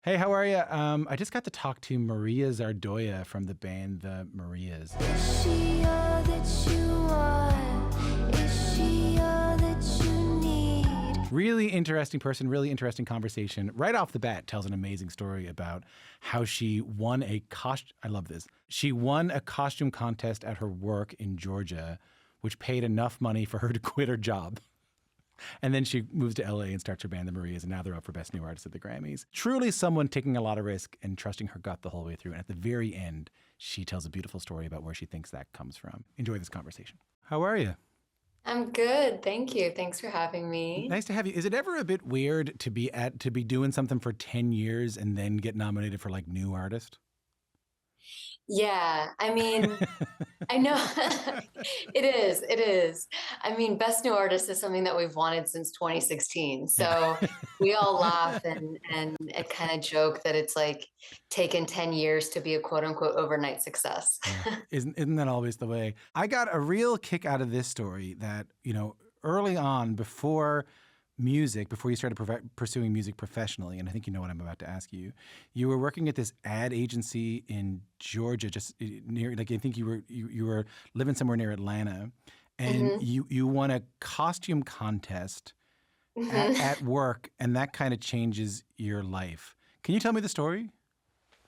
Hey, how are you? I just got to talk to Maria Zardoya from the band The Marias. Is she all that you want? Is she all that you need? Really interesting person, really interesting conversation. Right off the bat, tells an amazing story about how she won a costume. I love this. She won a costume contest at her work in Georgia, which paid enough money for her to quit her job. And then she moves to LA and starts her band, The Marias, and now they're up for Best New Artist at the Grammys. Truly someone taking a lot of risk and trusting her gut the whole way through. And at the very end, she tells a beautiful story about where she thinks that comes from. Enjoy this conversation. How are you? I'm good. Thank you. Thanks for having me. Nice to have you. Is it ever a bit weird to be doing something for 10 years and then get nominated for like new artist? Yeah, I mean, I know it is. It is. I mean, Best New Artist is something that we've wanted since 2016. So we all laugh and kind of joke that it's like taken 10 years to be a quote unquote overnight success. Yeah. Isn't that always the way? I got a real kick out of this story that, early on before you started pursuing music professionally, and I think you know what I'm about to ask you, you were working at this ad agency in Georgia, just near, like I think you were living somewhere near Atlanta, and Mhm. you won a costume contest Mhm. at work, and that kind of changes your life. Can you tell me the story?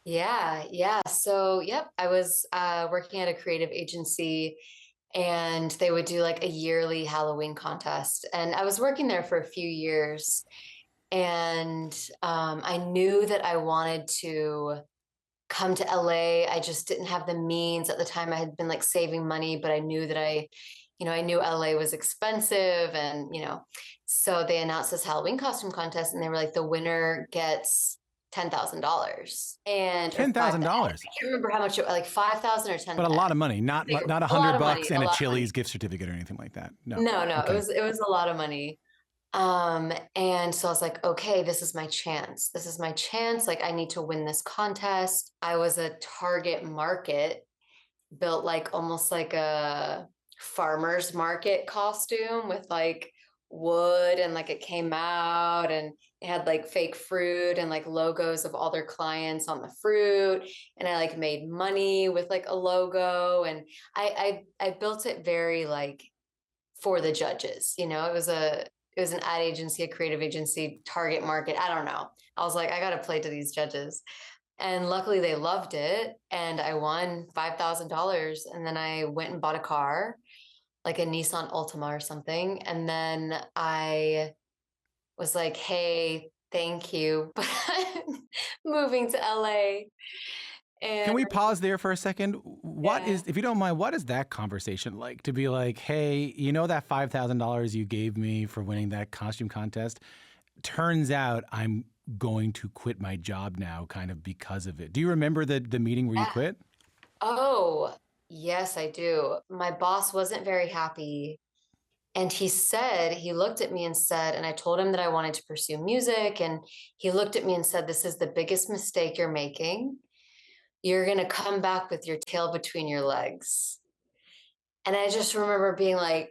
Yeah, yeah. So, yep, I was working at a creative agency and they would do like a yearly Halloween contest. And I was working there for a few years. And I knew that I wanted to come to LA. I just didn't have the means at the time. I had been like saving money, but I knew that I knew LA was expensive and so they announced this Halloween costume contest and they were like, the winner gets $10,000 and or five. I $10,000. can't remember how much, like 5,000 or 10. But a lot of money, not Like, not a a lot hundred of money, bucks a and a lot of money. Chili's gift certificate or anything like that. No. No, no, Okay. it was a lot of money. And so I was like, okay, this is my chance. This is my chance. Like, I need to win this contest. I was a target market, built like almost like a farmer's market costume with like wood and like it came out and it had like fake fruit and like logos of all their clients on the fruit. And I like made money with like a logo. And I built it very like for the judges. It was an ad agency, a creative agency, target market. I don't know. I was like, I got to play to these judges. And luckily they loved it. And I won $5,000. And then I went and bought a car, like a Nissan Altima or something. And then I was like, hey, thank you, but I'm moving to LA. Can And we pause there for a second? yeah. If you don't mind, what is that conversation like? To be like, hey, that $5,000 you gave me for winning that costume contest? Turns out I'm going to quit my job now, kind of because of it. Do you remember the meeting where you Yeah. quit? Oh, yes, I do. My boss wasn't very happy. And he looked at me and said, and I told him that I wanted to pursue music. And he looked at me and said, this is the biggest mistake you're making. You're going to come back with your tail between your legs. And I just remember being like,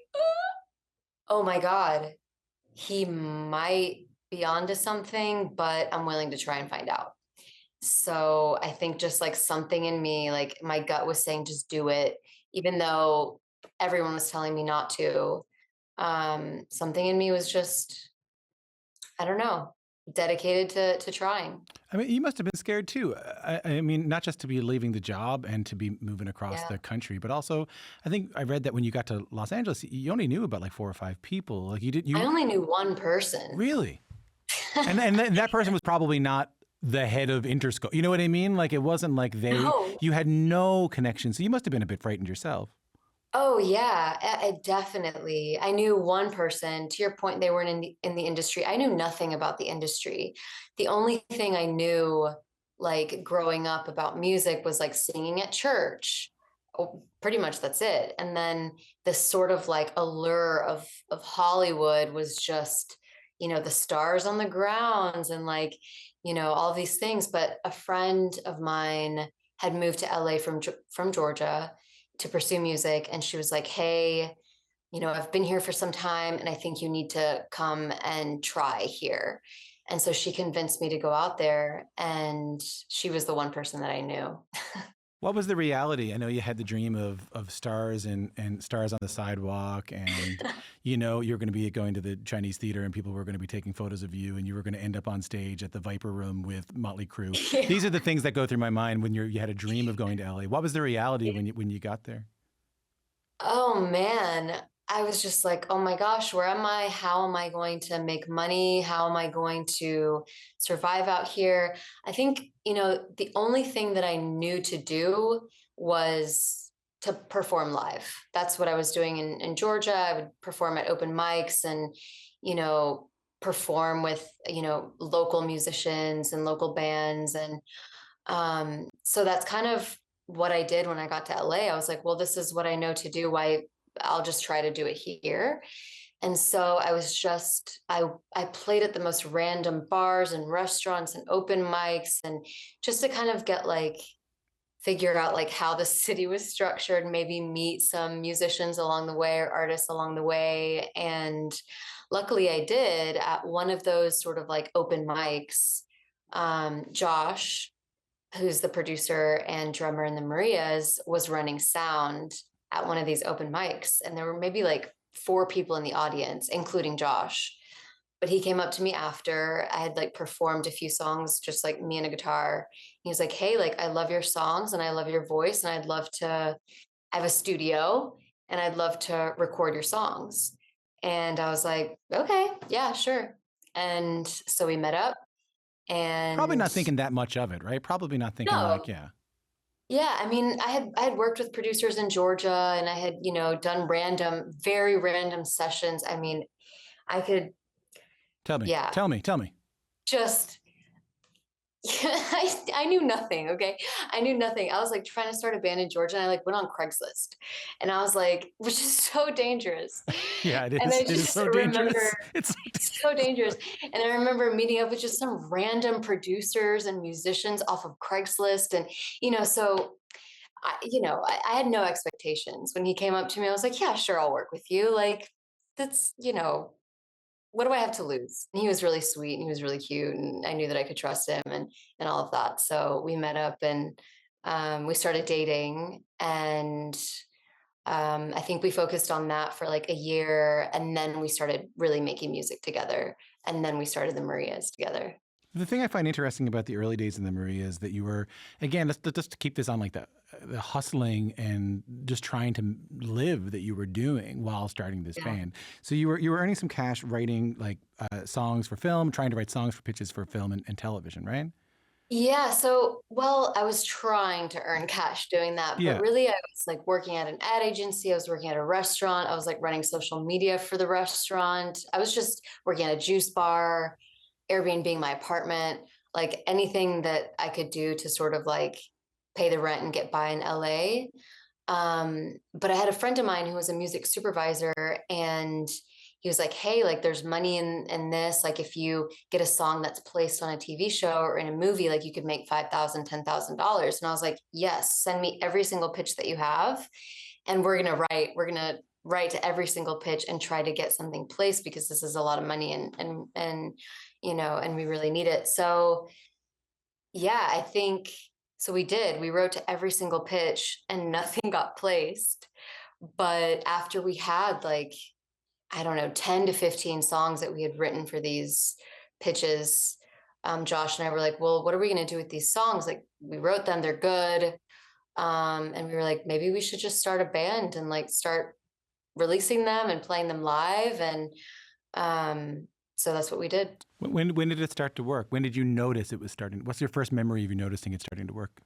oh my God, he might be onto something, but I'm willing to try and find out. So I think just like something in me, like my gut was saying, just do it, even though everyone was telling me not to. Something in me was just, I don't know, dedicated to trying. I mean, you must have been scared too. I mean, not just to be leaving the job and to be moving across Yeah. the country, but also, I think I read that when you got to Los Angeles, you only knew about like 4 or 5 people. Like I only knew one person. really? And that person was probably not the head of Interscope. You know what I mean? Like it wasn't like No. you had no connection. So you must have been a bit frightened yourself. Oh yeah, definitely. I knew one person. To your point, they weren't in the industry. I knew nothing about the industry. The only thing I knew, like growing up about music, was like singing at church. Oh, pretty much that's it. And then the sort of like allure of Hollywood was just, the stars on the grounds and like, all these things. But a friend of mine had moved to LA from Georgia to pursue music. And she was like, hey, I've been here for some time and I think you need to come and try here. And so she convinced me to go out there, and she was the one person that I knew. What was the reality? I know you had the dream of stars and stars on the sidewalk, and you know you're going to be going to the Chinese theater, and people were going to be taking photos of you, and you were going to end up on stage at the Viper Room with Motley Crue. Yeah. These are the things that go through my mind when you had a dream of going to LA. What was the reality when you got there? Oh man, I was just like, oh my gosh, where am I? How am I going to make money? How am I going to survive out here? I think, the only thing that I knew to do was to perform live. That's what I was doing in Georgia. I would perform at open mics and, you know, perform with, local musicians and local bands. And so that's kind of what I did when I got to LA. I was like, well, this is what I know to do. Why I'll just try to do it here. And so I played at the most random bars and restaurants and open mics, and just to kind of get figure out how the city was structured, maybe meet some musicians along the way or artists along the way. And luckily I did at one of those sort of open mics. Josh, who's the producer and drummer in the Marias, was running sound at one of these open mics. And there were maybe 4 people in the audience, including Josh. But he came up to me after I had performed a few songs, just me and a guitar. He was like, hey, I love your songs and I love your voice. And I have a studio and I'd love to record your songs. And I was like, okay, yeah, sure. And so we met up. And Probably not thinking that much of it, right? Probably not thinking no, yeah. yeah. I mean, I had worked with producers in Georgia, and I had, done very random sessions. I mean, I could, Tell me, yeah, tell me. just I knew nothing. Okay. I knew nothing. I was trying to start a band in Georgia, and I went on Craigslist, and I was which is so dangerous. Yeah, it is. And I It is just so remember dangerous. It's so dangerous. And I remember meeting up with just some random producers and musicians off of Craigslist. And, so I had no expectations. When he came up to me, I was like, yeah, sure, I'll work with you. That's, what do I have to lose? And he was really sweet and he was really cute, and I knew that I could trust him and all of that. So we met up, and we started dating, and I think we focused on that for a year, and then we started really making music together, and then we started the Marias together. the thing I find interesting about the early days in the Maria is that you were, again, just to keep this on the hustling and just trying to live that you were doing while starting this band. So you were earning some cash writing songs for film, trying to write songs for pitches for film and television, right? Yeah, so well, I was trying to earn cash doing that, Yeah. but really I was working at an ad agency, I was working at a restaurant, I was running social media for the restaurant. I was just working at a juice bar, Airbnb my apartment, anything that I could do to sort of pay the rent and get by in LA. But I had a friend of mine who was a music supervisor, and he was like, hey, there's money in this. If you get a song that's placed on a TV show or in a movie, you could make $5,000, $10,000. And I was like, yes, send me every single pitch that you have. And we're going to write to every single pitch and try to get something placed, because this is a lot of money, and and we really need it. So yeah, I think so. We wrote to every single pitch and nothing got placed. But after we had I don't know, 10 to 15 songs that we had written for these pitches, Josh and I were like, well, what are we going to do with these songs? We wrote them, they're good. And we were like, maybe we should just start a band and start releasing them and playing them live. And so that's what we did. When did it start to work? When did you notice it was starting? What's your first memory of you noticing it starting to work?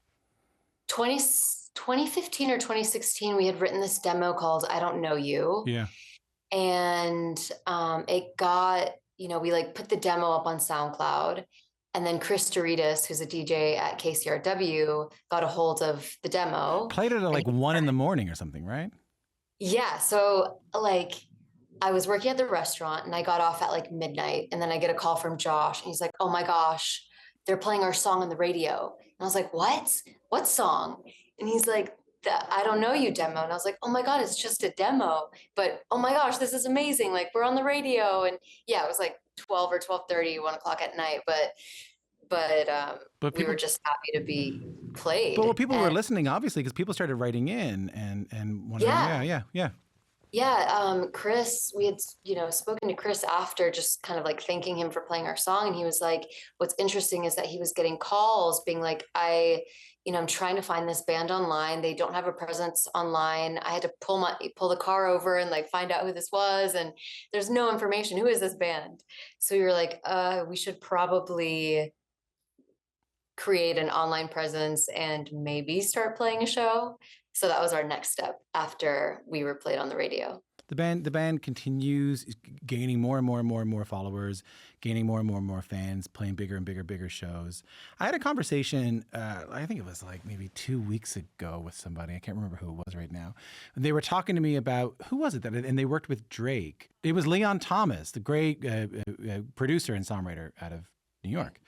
2015 or 2016, we had written this demo called I Don't Know You. Yeah. And it got, we put the demo up on SoundCloud, and then Chris Doritas, who's a DJ at KCRW, got a hold of the demo. Played it at 1 in the morning or something, right? Yeah. So I was working at the restaurant, and I got off at midnight, and then I get a call from Josh, and he's like, oh my gosh, they're playing our song on the radio. And I was like, what song? And he's like, the I Don't Know You demo. And I was like, oh my God, it's just a demo, but oh my gosh, this is amazing. We're on the radio. And yeah, it was 12 or 12:30, 1 o'clock at night, but But we were people, just happy to be but well, played. people were And listening, obviously, because people started writing in and wondering, yeah, yeah. Chris, we had, spoken to Chris after, just kind of like thanking him for playing our song. And he was like, what's interesting is that he was getting calls being like, I'm trying to find this band online. They don't have a presence online. I had to pull the car over and like find out who this was. And there's no information. Who is this band? So we were like, we should probably create an online presence and maybe start playing a show. So that was our next step after we were played on the radio. The band continues gaining more and more and more and more followers, gaining more and more and more fans, playing bigger and bigger shows. I had a conversation, I think it was like maybe 2 weeks ago with somebody. I can't remember who it was right now. They were talking to me about, who was it that, and they worked with Drake. It was Leon Thomas, the great producer and songwriter out of New York.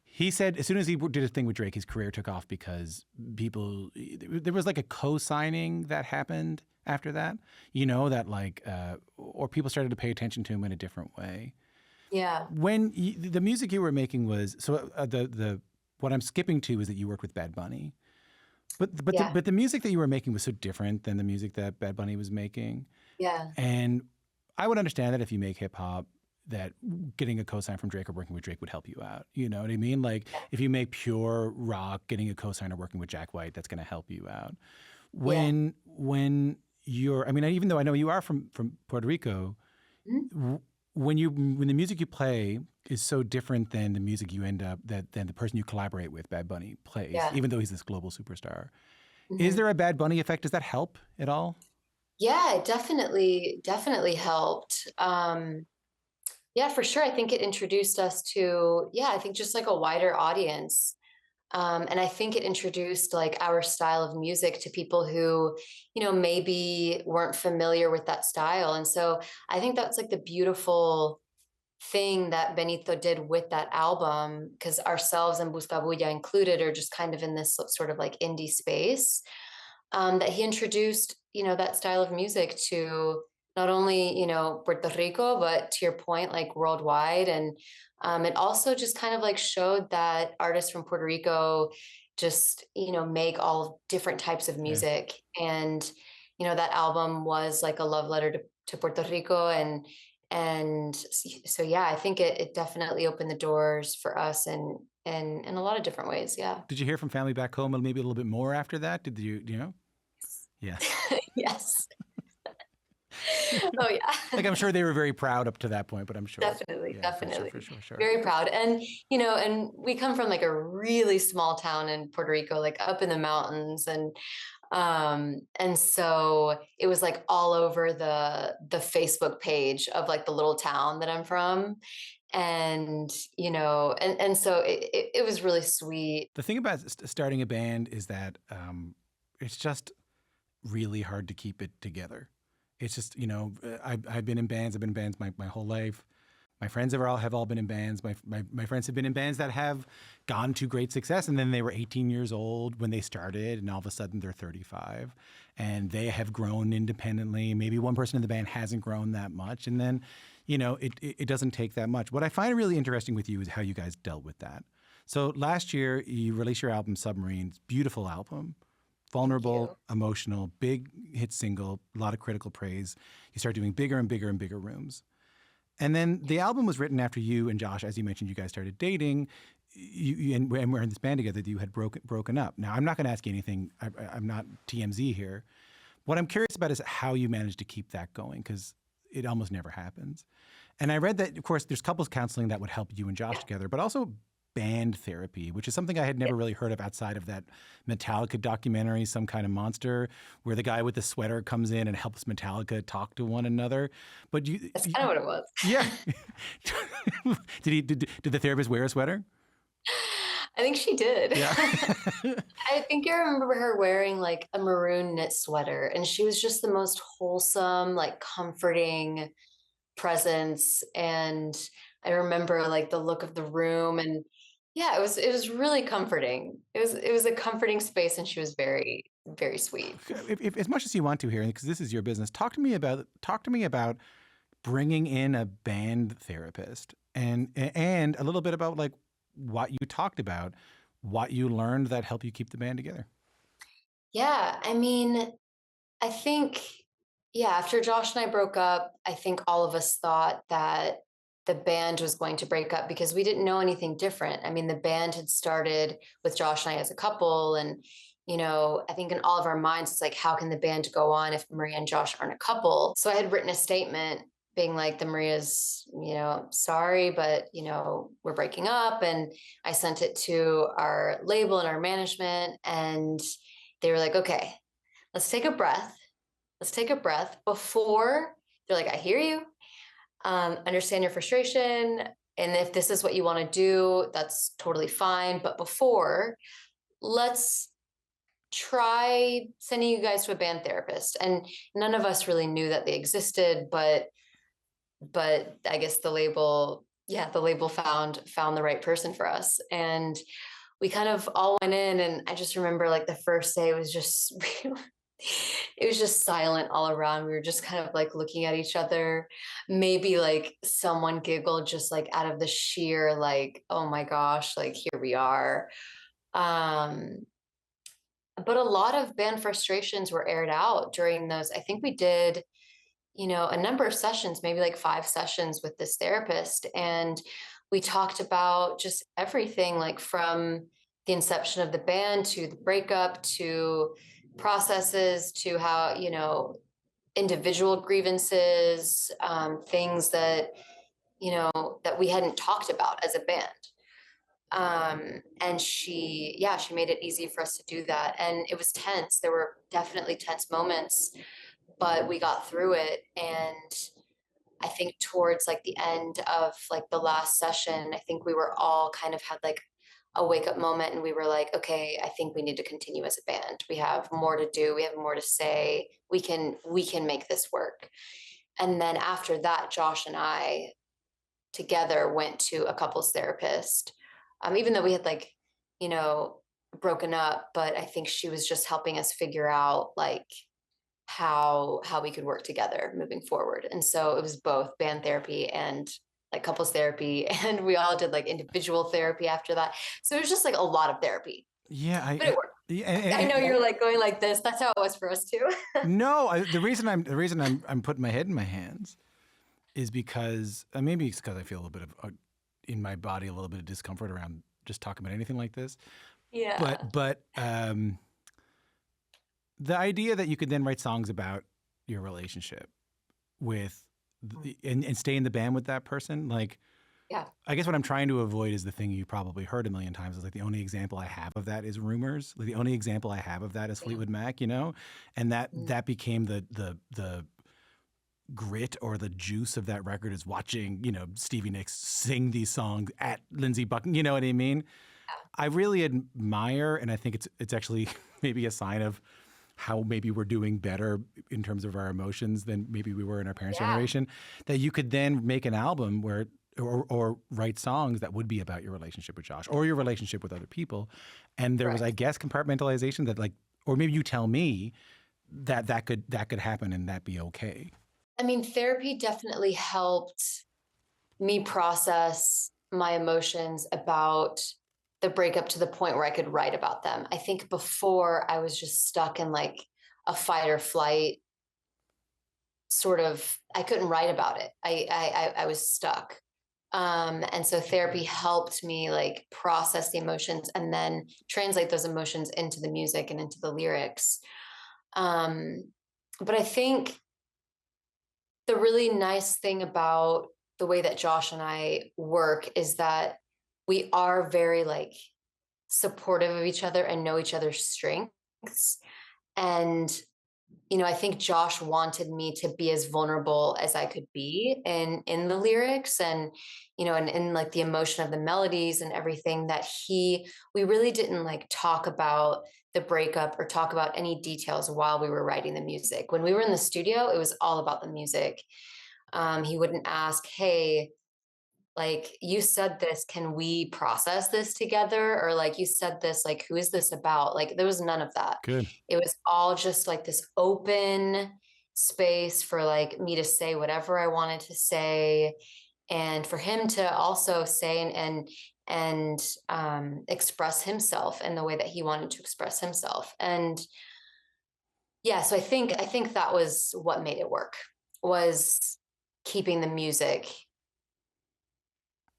He said as soon as he did a thing with Drake, his career took off because there was like a co-signing that happened after that, that like, or people started to pay attention to him in a different way. Yeah. When the music you were making was, so what I'm skipping to is that you worked with Bad Bunny. But Yeah. the music that you were making was so different than the music that Bad Bunny was making. Yeah. And I would understand that if you make hip hop, that getting a cosign from Drake or working with Drake would help you out. You know what I mean? Like if you make pure rock, getting a cosign or working with Jack White, that's going to help you out. When you're, I mean, even though I know you are from Puerto Rico, Mm-hmm. when the music you play is so different than the music you end up than the person you collaborate with, Bad Bunny, plays, even though he's this global superstar. Mm-hmm. Is there a Bad Bunny effect? Does that help at all? Yeah, it definitely helped. Yeah, for sure. I think it introduced us to, I think just like a wider audience. And I think it introduced like our style of music to people who, maybe weren't familiar with that style. And so I think that's like the beautiful thing that Benito did with that album, because ourselves and Buscabulla included are just kind of in this sort of like indie space, that he introduced, that style of music to not only, Puerto Rico, but to your point, like worldwide. And it also just kind of like showed that artists from Puerto Rico just, make all different types of music. And, that album was like a love letter to Puerto Rico. And so, I think it definitely opened the doors for us and in a lot of different ways. Yeah. Did you hear from family back home maybe a little bit more after that? Do you know? Yeah. Yes. Oh yeah. Like I'm sure they were very proud up to that point, but I'm sure. Definitely. For sure. Very proud. And, and we come from like a really small town in Puerto Rico, like up in the mountains. And so it was like all over the Facebook page of like the little town that I'm from. And, and so it was really sweet. The thing about starting a band is that it's just really hard to keep it together. It's just, I've been in bands. I've been in bands my whole life. My friends have all been in bands. My friends have been in bands that have gone to great success. And then they were 18 years old when they started. And all of a sudden they're 35. And they have grown independently. Maybe one person in the band hasn't grown that much. And then, it doesn't take that much. What I find really interesting with you is how you guys dealt with that. So last year, you released your album, Submarines. Beautiful album. Vulnerable, emotional, big hit single, a lot of critical praise. You start doing bigger and bigger and bigger rooms. And then the album was written after you and Josh, as you mentioned, you guys started dating. And we're in this band together that you had broken up. Now, I'm not going to ask you anything. I'm not TMZ here. What I'm curious about is how you managed to keep that going, because it almost never happens. And I read that, of course, there's couples counseling that would help you and Josh together, but also band therapy, which is something I had never really heard of outside of that Metallica documentary, Some Kind of Monster, where the guy with the sweater comes in and helps Metallica talk to one another. But that's kind of what it was. Yeah. Did the therapist wear a sweater? I think she did. Yeah. I think I remember her wearing like a maroon knit sweater, and she was just the most wholesome, like comforting presence. And I remember like the look of the room, and it was really comforting. It was a comforting space, and she was very, very sweet. If as much as you want to here, because this is your business, talk to me about bringing in a band therapist and a little bit about like what you talked about, what you learned that helped you keep the band together. Yeah, I mean, I think, yeah, after Josh and I broke up, I think all of us thought that the band was going to break up because we didn't know anything different. I mean, the band had started with Josh and I as a couple. And, I think in all of our minds, it's like, how can the band go on if Maria and Josh aren't a couple? So I had written a statement being like, the Maria's, sorry, but, we're breaking up. And I sent it to our label and our management. And they were like, okay, let's take a breath. Let's take a breath before they're like, I hear you, understand your frustration. And if this is what you want to do, that's totally fine. But before, let's try sending you guys to a band therapist. And none of us really knew that they existed, but I guess the label found the right person for us. And we kind of all went in, and I just remember like the first day was just it was just silent all around. We were just kind of like looking at each other. Maybe like someone giggled just like out of the sheer like, oh my gosh, like here we are. Um, but a lot of band frustrations were aired out during those. I think we did, a number of sessions, maybe like 5 sessions with this therapist. And we talked about just everything, like from the inception of the band to the breakup to processes to how, individual grievances, things that, that we hadn't talked about as a band. And she made it easy for us to do that. And it was tense. There were definitely tense moments, but we got through it. And I think towards like the end of like the last session, I think we were all kind of had like a wake up moment, and we were like, okay, I think we need to continue as a band. We have more to do. We have more to say. We can make this work. And then after that, Josh and I together went to a couples therapist. Even though we had like, you know, broken up, but I think she was just helping us figure out like how we could work together moving forward. And so it was both band therapy and like couples therapy, and we all did like individual therapy after that. So it was just like a lot of therapy, Yeah, but it worked. I know you're like going like this. That's how it was for us too. no. The reason I'm putting my head in my hands is because maybe it's because I feel a little bit of in my body a little bit of discomfort around just talking about anything like this. Yeah. But the idea that you could then write songs about your relationship with and stay in the band with that person, like, Yeah. I guess what I'm trying to avoid is the thing you probably heard a million times is like the only example I have of that is Rumors. Like the only example I have of that is Fleetwood Mac, and that became the grit or the juice of that record is watching, Stevie Nicks sing these songs at Lindsey Buckingham. You know what I mean? I really admire, and I think it's actually maybe a sign of how maybe we're doing better in terms of our emotions than maybe we were in our parents' generation, that you could then make an album where or write songs that would be about your relationship with Josh or your relationship with other people. And there was, I guess, compartmentalization that like, or maybe you tell me that could happen and that be okay. I mean, therapy definitely helped me process my emotions about the breakup to the point where I could write about them. I think before I was just stuck in like a fight or flight sort of, I couldn't write about it. I was stuck. And so therapy helped me like process the emotions and then translate those emotions into the music and into the lyrics. But I think the really nice thing about the way that Josh and I work is that we are very like supportive of each other and know each other's strengths. And I think Josh wanted me to be as vulnerable as I could be in the lyrics and and in like the emotion of the melodies and everything that we really didn't like talk about the breakup or talk about any details while we were writing the music. When we were in the studio, it was all about the music. He wouldn't ask, hey, like you said this, can we process this together? Or like you said this, like who is this about? Like there was none of that. Good. It was all just like this open space for like me to say whatever I wanted to say, and for him to also say and express himself in the way that he wanted to express himself. And yeah, so I think that was what made it work, was keeping the music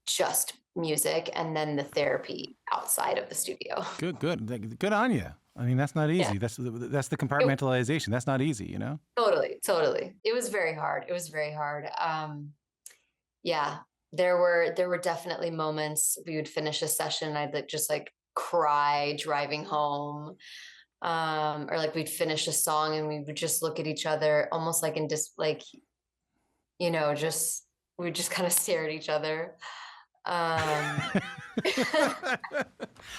just music, and then the therapy outside of the studio. Good on you. I mean, that's not easy. Yeah. That's the compartmentalization. That's not easy, you know? Totally. It was very hard. It was very hard. Yeah, there were definitely moments we would finish a session, I'd like just like cry driving home. Or like we'd finish a song and we would just look at each other almost like in just like, just we would just kind of stare at each other. Um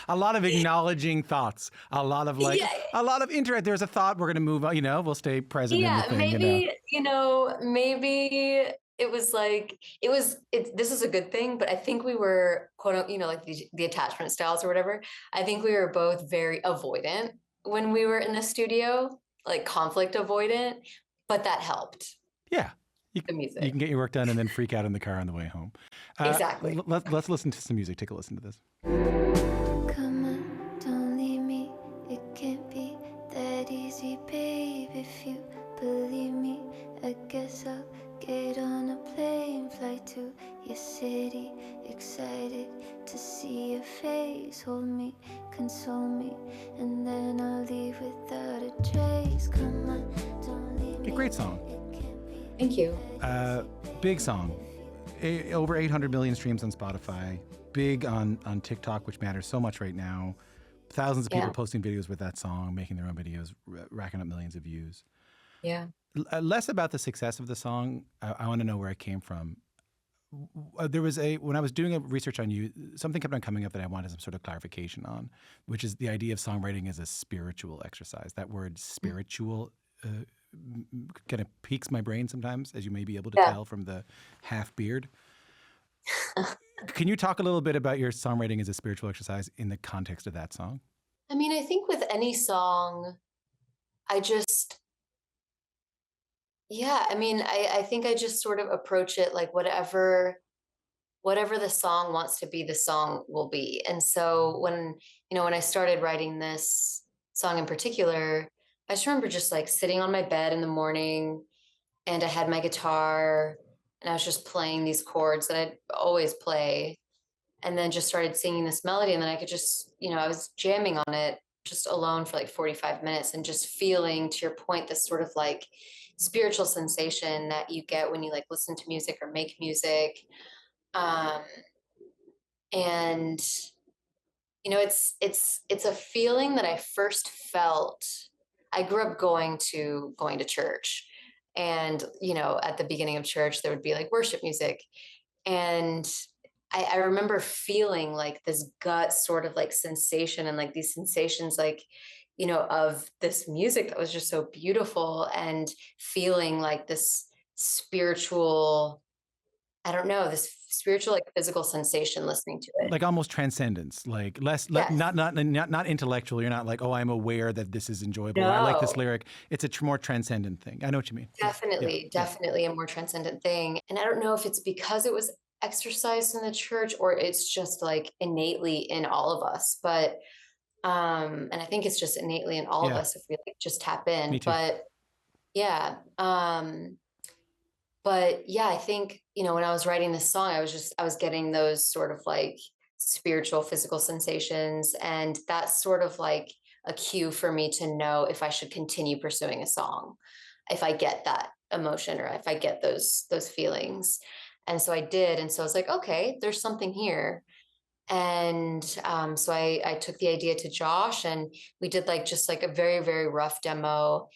A lot of acknowledging thoughts. A lot of like, yeah, a lot of interest. There's a thought. We're going to move on, we'll stay present in the yeah, thing, maybe, maybe it was like this is a good thing, but I think we were quote unquote, like the attachment styles or whatever. I think we were both very avoidant when we were in the studio, like conflict avoidant, but that helped Yeah. You the music. can get your work done and then freak out in the car on the way home. Exactly. Let's listen to some music. Take a listen to this. Come on, don't leave me. It can't be that easy, babe. If you believe me, I guess I'll get on a plane, fly to your city. Excited to see your face. Hold me, console me, and then I'll leave without a trace. Come on, don't leave me. A great song. Thank you. Big song. Over 800 million streams on Spotify. Big on TikTok, which matters so much right now. Thousands of people Yeah. posting videos with that song, making their own videos, racking up millions of views. Yeah. Less about the success of the song. I want to know where it came from. There was when I was doing a research on you, something kept on coming up that I wanted some sort of clarification on, which is the idea of songwriting as a spiritual exercise. That word spiritual kind of piques my brain sometimes, as you may be able to Yeah. tell from the half beard. Can you talk a little bit about your songwriting as a spiritual exercise in the context of that song? I mean, I think with any song, I think I just sort of approach it like whatever the song wants to be, the song will be. And so when I started writing this song in particular, I just remember just like sitting on my bed in the morning, and I had my guitar and I was just playing these chords that I'd always play, and then just started singing this melody, and then I could just, I was jamming on it just alone for like 45 minutes and just feeling, to your point, this sort of like spiritual sensation that you get when you like listen to music or make music. Um, and it's a feeling that I first felt. I grew up going to church, and at the beginning of church there would be like worship music, and I remember feeling like this gut sort of like sensation, and like these sensations like of this music that was just so beautiful, and feeling like this spiritual, I don't know, this spiritual like physical sensation listening to it. Like almost transcendence, like Yes. not intellectual. You're not like, oh, I'm aware that this is enjoyable. I like this No. lyric. It's a more transcendent thing. I know what you mean. Definitely a more transcendent thing. And I don't know if it's because it was exercised in the church or it's just like innately in all of us. But and I think it's just innately in all of Yeah. us if we like just tap in. Me too. But yeah. I think, when I was writing this song, I was getting those sort of like spiritual, physical sensations. And that's sort of like a cue for me to know if I should continue pursuing a song, if I get that emotion or if I get those feelings. And so I did. And so I was like, okay, there's something here. And so I took the idea to Josh, and we did like just like a very, very rough demo.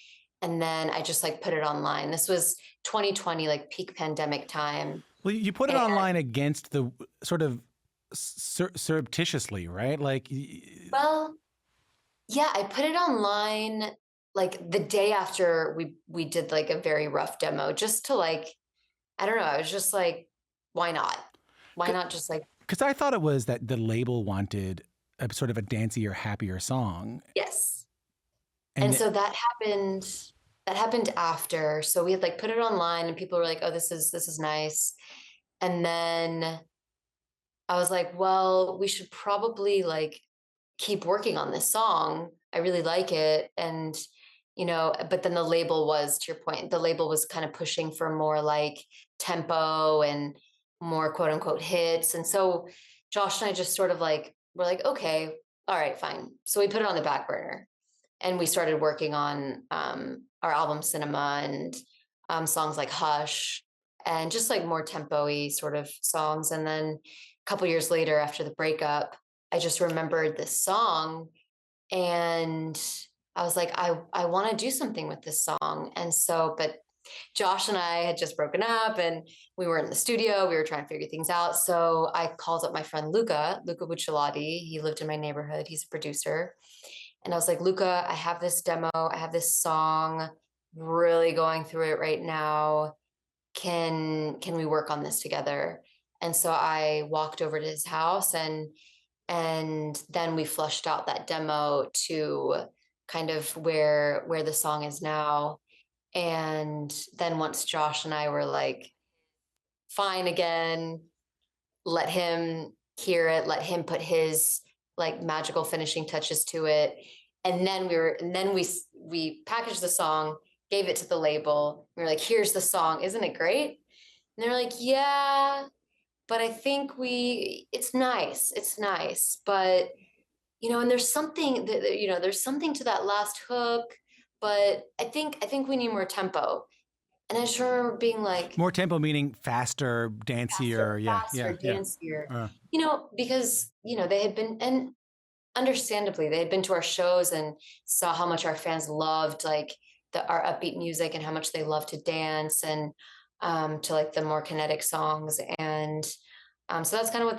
And then I just like put it online. This was 2020, like peak pandemic time. Well, you put it And- online against the sort of surreptitiously, right? Like, Well, yeah, I put it online like the day after we did like a very rough demo, just to like, I don't know. I was just like, why not? Why not just like, because I thought it was that the label wanted a sort of a dancier, happier song. yes. And so that happened that happened after. So we had like put it online and people were like, oh, this is nice. And then I was like, well, we should probably like keep working on this song. I really like it. And, but then the label was, to your point, the label was kind of pushing for more like tempo and more quote unquote hits. And so Josh and I just sort of like, we're like, okay, all right, fine. So we put it on the back burner and we started working on our album Cinema and songs like Hush and just like more tempo-y sort of songs. And then a couple years later after the breakup, I just remembered this song and I was like, I want to do something with this song. And so, but Josh and I had just broken up and we were in the studio. We were trying to figure things out. So I called up my friend Luca Bucciolati. He lived in my neighborhood. He's a producer. And I was like, Luca, I have this demo. I have this song, really going through it right now. Can we work on this together? And so I walked over to his house and then we flushed out that demo to kind of where the song is now. And then once Josh and I were like fine again, let him hear it, let him put his like magical finishing touches to it. And then we packaged the song, gave it to the label. We were like, here's the song, isn't it great? And they're like, yeah, but I think it's nice, but and there's something there's something to that last hook, but I think we need more tempo. And I just remember being like, More tempo meaning faster, dancier. faster, Yeah. dancier, because, they had been, and understandably, they had been to our shows and saw how much our fans loved like our upbeat music and how much they love to dance and to like the more kinetic songs. And so that's kind of what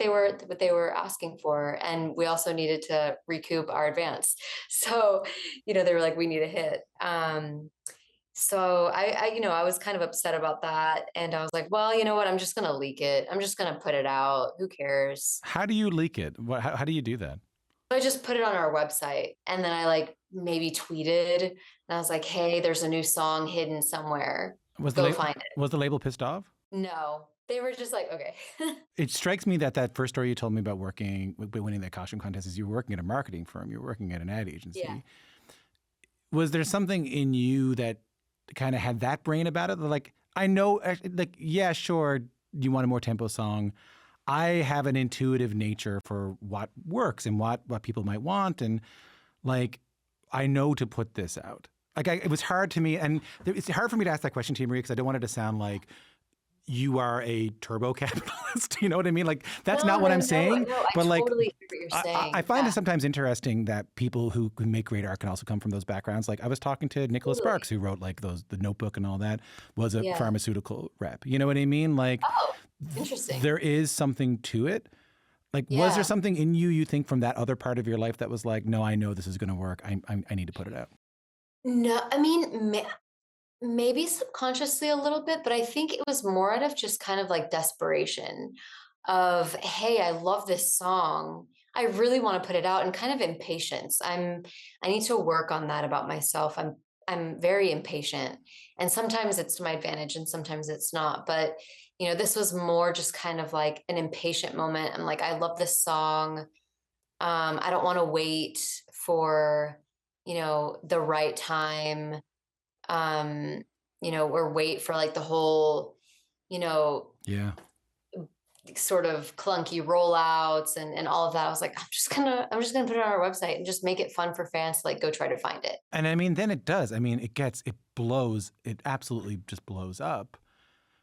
they were asking for. And we also needed to recoup our advance. So, they were like, we need a hit. So I was kind of upset about that. And I was like, well, you know what? I'm just going to leak it. I'm just going to put it out. Who cares? How do you leak it? How do you do that? I just put it on our website and then I like maybe tweeted and I was like, hey, there's a new song hidden somewhere. Go find it. Was the label pissed off? No, they were just like, okay. It strikes me that first story you told me about winning that costume contest is you were working at a marketing firm. You were working at an ad agency. Yeah. Was there something in you that kind of had that brain about it? Like, I know, like, yeah, sure, you want a more tempo song. I have an intuitive nature for what works and what people might want. And like, I know to put this out. Like, it was hard to me. And it's hard for me to ask that question to you, Maria, because I don't want it to sound like you are a turbo capitalist. You know what I mean? Like, that's not what I'm saying. No, but I like, totally hear what you're saying. I find it sometimes interesting that people who make great art can also come from those backgrounds. Like, I was talking to Nicholas Sparks, who wrote like the Notebook and all that, was a pharmaceutical rep. You know what I mean? Like, interesting. There is something to it. Like, was there something in you think from that other part of your life that was like, no, I know this is going to work. I need to put it out. No, I mean, maybe subconsciously a little bit, but I think it was more out of just kind of like desperation of, hey, I love this song. I really want to put it out, and kind of impatience. I need to work on that about myself. I'm very impatient, and sometimes it's to my advantage and sometimes it's not. But this was more just kind of like an impatient moment. I'm like, I love this song. I don't want to wait for, the right time. Or wait for like the whole, sort of clunky rollouts and all of that. I was like, I'm just gonna put it on our website and just make it fun for fans to like go try to find it. And I mean, then it does. I mean, it absolutely just blows up.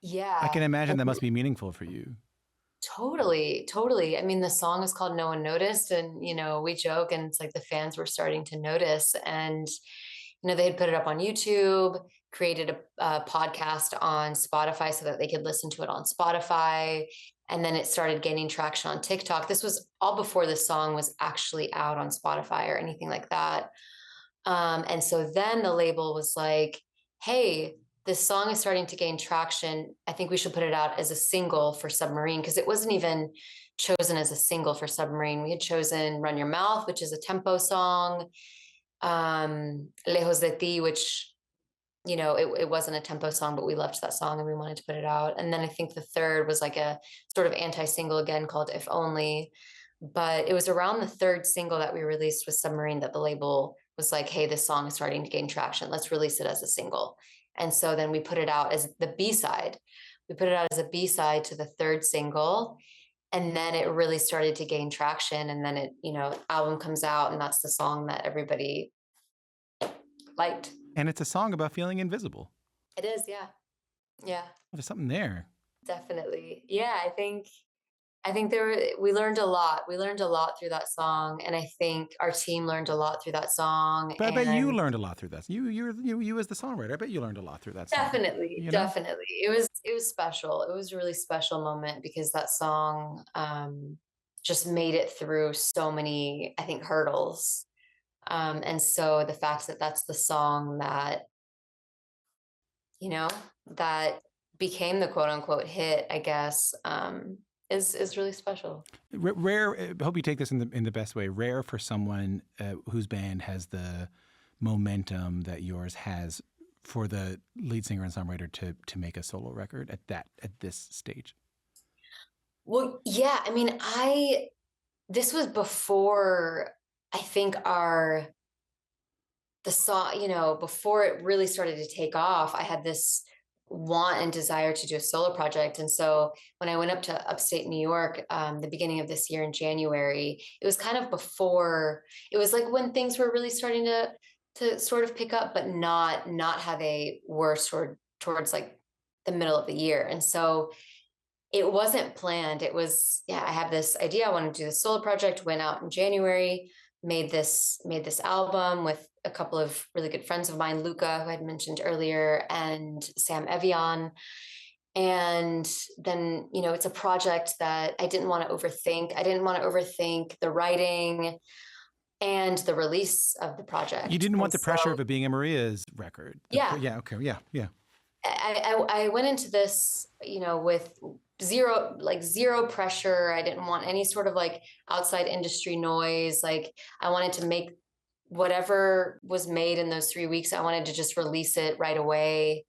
Yeah. I can imagine that must be meaningful for you. Totally. I mean, the song is called No One Noticed, and we joke and it's like the fans were starting to notice, and they had put it up on YouTube, created a podcast on Spotify so that they could listen to it on Spotify. And then it started gaining traction on TikTok. This was all before the song was actually out on Spotify or anything like that. And so then the label was like, hey, this song is starting to gain traction. I think we should put it out as a single for Submarine, because it wasn't even chosen as a single for Submarine. We had chosen Run Your Mouth, which is a tempo song. Lejos de Ti, which it wasn't a tempo song, but we loved that song and we wanted to put it out. And then I think the third was like a sort of anti-single again called If Only. But it was around the third single that we released with Submarine that the label was like, hey, this song is starting to gain traction. Let's release it as a single. And so then we put it out as the B-side. We put it out as a B-side to the third single. And then it really started to gain traction. And then album comes out, and that's the song that everybody liked. And it's a song about feeling invisible. It is, yeah. Yeah. There's something there. Definitely. Yeah, I think we learned a lot. We learned a lot through that song, and I think our team learned a lot through that song. But I bet you learned a lot through that. You as the songwriter, I bet you learned a lot through that song. Definitely. It was special. It was a really special moment because that song just made it through so many, I think, hurdles. And so the fact that that's the song that, that became the quote unquote hit, I guess, is really special. Rare. I hope you take this in the best way. Rare for someone whose band has the momentum that yours has for the lead singer and songwriter to make a solo record at this stage. Well, yeah. I mean, this was before I think the song, before it really started to take off. I had this want and desire to do a solo project. And so when I went up to upstate New York, the beginning of this year in January, it was kind of before, it was like when things were really starting to sort of pick up, but not have a worse towards like the middle of the year. And so it wasn't planned. It was, I have this idea. I want to do this solo project, went out in January, made this album with a couple of really good friends of mine, Luca, who I had mentioned earlier, and Sam Evian. And then, it's a project that I didn't want to overthink. I didn't want to overthink the writing and the release of the project. You didn't want the pressure of it being a Maria's record. Yeah. Yeah. Okay. Yeah. I went into this, with zero pressure. I didn't want any sort of like outside industry noise. Like I wanted to make whatever was made in those 3 weeks. I wanted to just release it right away.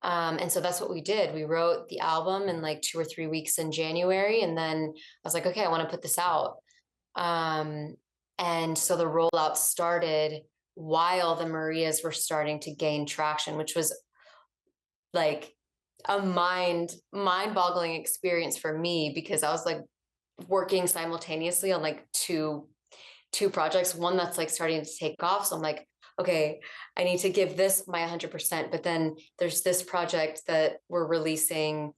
And so that's what we did. We wrote the album in like 2 or 3 weeks in January. And then I was like, okay, I want to put this out. And so the rollout started while the Marias were starting to gain traction, which was like a mind-boggling experience for me, because I was like working simultaneously on like two projects, one that's like starting to take off. So I'm like, okay, I need to give this my 100%, but then there's this project that we're releasing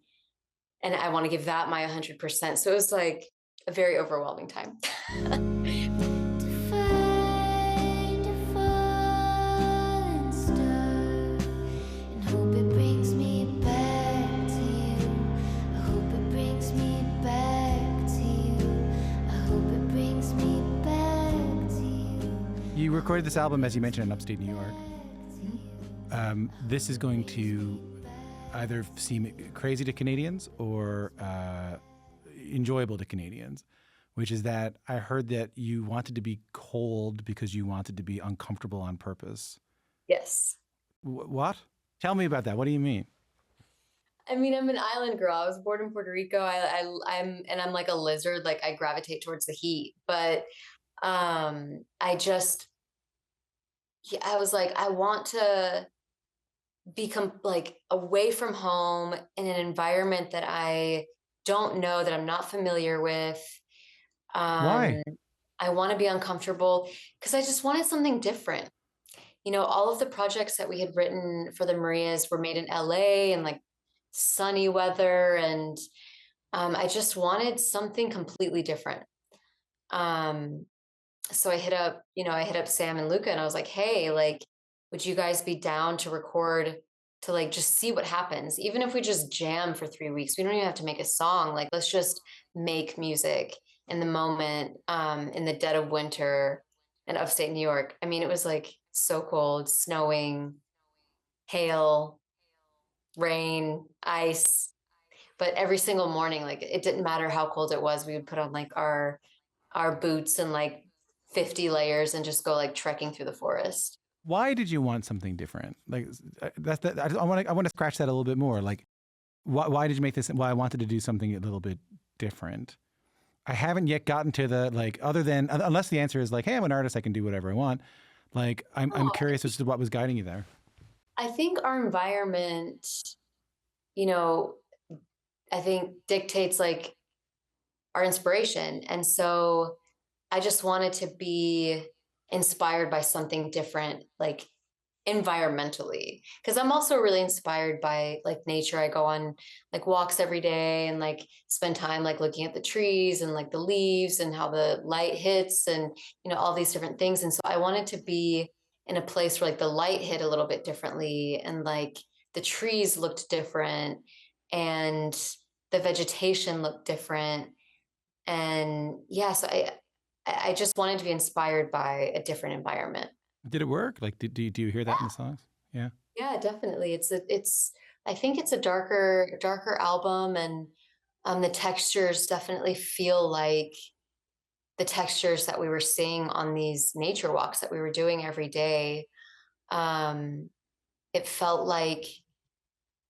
and I want to give that my 100%. So it was like a very overwhelming time. You recorded this album, as you mentioned, in upstate New York. This is going to either seem crazy to Canadians or enjoyable to Canadians, which is that I heard that you wanted to be cold because you wanted to be uncomfortable on purpose. Yes. What? Tell me about that. What do you mean? I mean, I'm an island girl. I was born in Puerto Rico. I'm like a lizard. Like I gravitate towards the heat, but I was like, I want to become like away from home in an environment that I don't know, that I'm not familiar with. Why? I want to be uncomfortable because I just wanted something different. All of the projects that we had written for the Marias were made in LA and like sunny weather. And I just wanted something completely different. So I hit up Sam and Luca and I was like, hey, like, would you guys be down to record, to like, just see what happens? Even if we just jam for 3 weeks, we don't even have to make a song. Like, let's just make music in the moment, in the dead of winter in upstate New York. I mean, it was like so cold, snowing, hail, rain, ice. But every single morning, like it didn't matter how cold it was, we would put on like our boots and like 50 layers and just go like trekking through the forest. Why did you want something different? Like I want to scratch that a little bit more. Like, why did you make this? Why I wanted to do something a little bit different. I haven't yet gotten to the like, other than unless the answer is like, hey, I'm an artist, I can do whatever I want. Like, I'm Oh, curious as to what was guiding you there. I think our environment, you know, I think dictates like our inspiration. And so I just wanted to be inspired by something different, like environmentally. Because I'm also really inspired by like nature. I go on like walks every day and like spend time like looking at the trees and like the leaves and how the light hits and, all these different things. And so I wanted to be in a place where like the light hit a little bit differently and like the trees looked different and the vegetation looked different. And yeah, so I just wanted to be inspired by a different environment. Did it work? Like, do you hear that in the songs? Yeah. Yeah, definitely. It's I think it's a darker album, and the textures definitely feel like the textures that we were seeing on these nature walks that we were doing every day. Um, it felt like,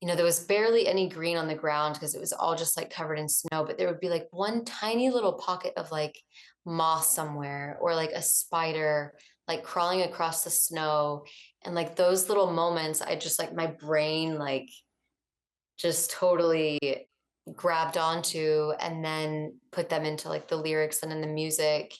there was barely any green on the ground because it was all just like covered in snow, but there would be like one tiny little pocket of like moss somewhere or like a spider like crawling across the snow. And like those little moments, I just like my brain like just totally grabbed onto and then put them into like the lyrics and in the music.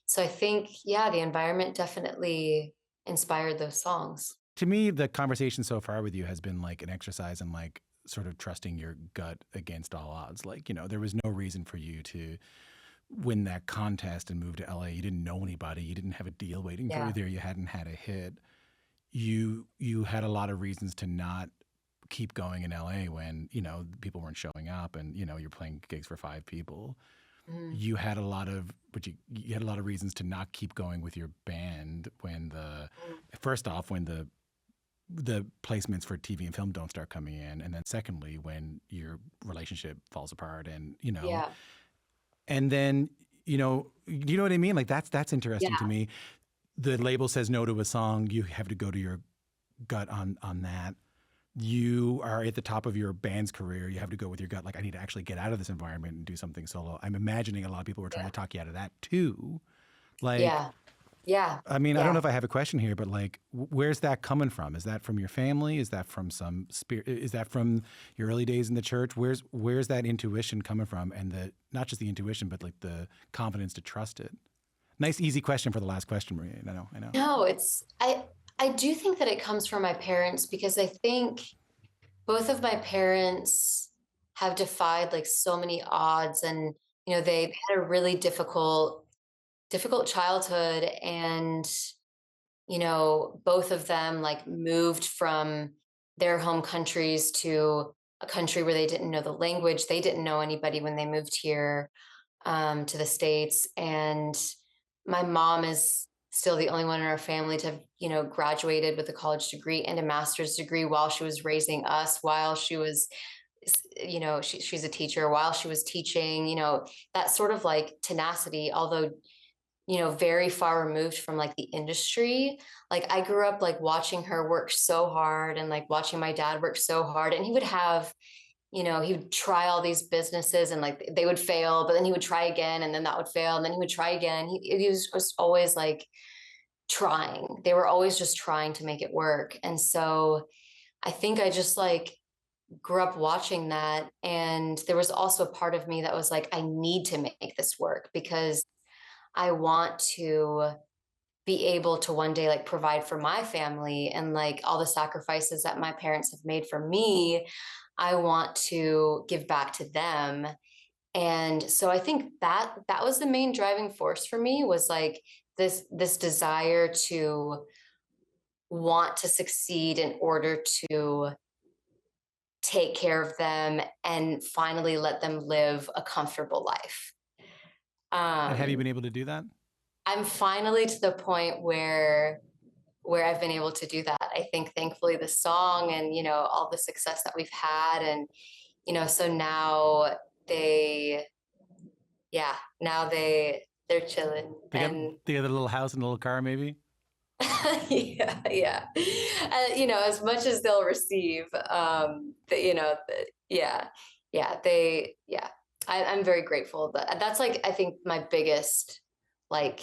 So I think, yeah, the environment definitely inspired those songs. To me, the conversation so far with you has been like an exercise in like sort of trusting your gut against all odds. Like, there was no reason for you to win that contest and move to LA. You didn't know anybody. You didn't have a deal waiting for you there. You hadn't had a hit. You had a lot of reasons to not keep going in LA when, people weren't showing up and, you're playing gigs for 5 people. You had a lot of, you had a lot of reasons to not keep going with your band when first off, when the placements for TV and film don't start coming in. And then secondly, when your relationship falls apart and, and then, you know what I mean? Like that's interesting to me. The label says no to a song. You have to go to your gut on that. You are at the top of your band's career. You have to go with your gut. Like, I need to actually get out of this environment and do something solo. I'm imagining a lot of people were trying to talk you out of that too. Like, I mean, I don't know if I have a question here, but like, where's that coming from? Is that from your family? Is that from some spirit? Is that from your early days in the church? Where's that intuition coming from? And not just the intuition, but like the confidence to trust it. Nice, easy question for the last question, Maria. I know. No, I do think that it comes from my parents because I think both of my parents have defied like so many odds and they had a really difficult childhood and both of them like moved from their home countries to a country where they didn't know the language. They didn't know anybody when they moved here to the States. And my mom is still the only one in our family to have, graduated with a college degree and a master's degree while she was raising us, while she was, she's a teacher, while she was teaching, that sort of like tenacity, although, very far removed from like the industry. Like I grew up like watching her work so hard and like watching my dad work so hard. And he would have, he would try all these businesses and like they would fail, but then he would try again and then that would fail. And then he would try again. He was just always like trying. They were always just trying to make it work. And so I think I just like grew up watching that. And there was also a part of me that was like, I need to make this work because I want to be able to one day like provide for my family and like all the sacrifices that my parents have made for me. I want to give back to them. And so I think that was the main driving force for me was like this desire to want to succeed in order to take care of them and finally let them live a comfortable life. And have you been able to do that? I'm finally to the point where I've been able to do that. I think thankfully the song and all the success that we've had and so now they're chilling. They got a little house and a little car maybe? Yeah. You know, as much as they'll receive, you know, yeah. I'm very grateful that that's like, I think my biggest like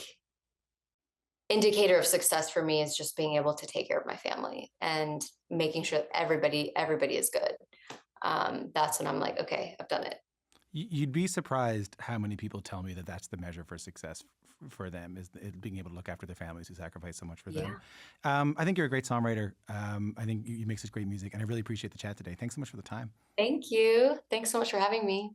indicator of success for me is just being able to take care of my family and making sure that everybody is good. That's when I'm like, okay, I've done it. You'd be surprised how many people tell me that that's the measure for success for them is being able to look after their families who sacrifice so much for them. I think you're a great songwriter. I think you make such great music, and I really appreciate the chat today. Thanks so much for the time. Thank you. Thanks so much for having me.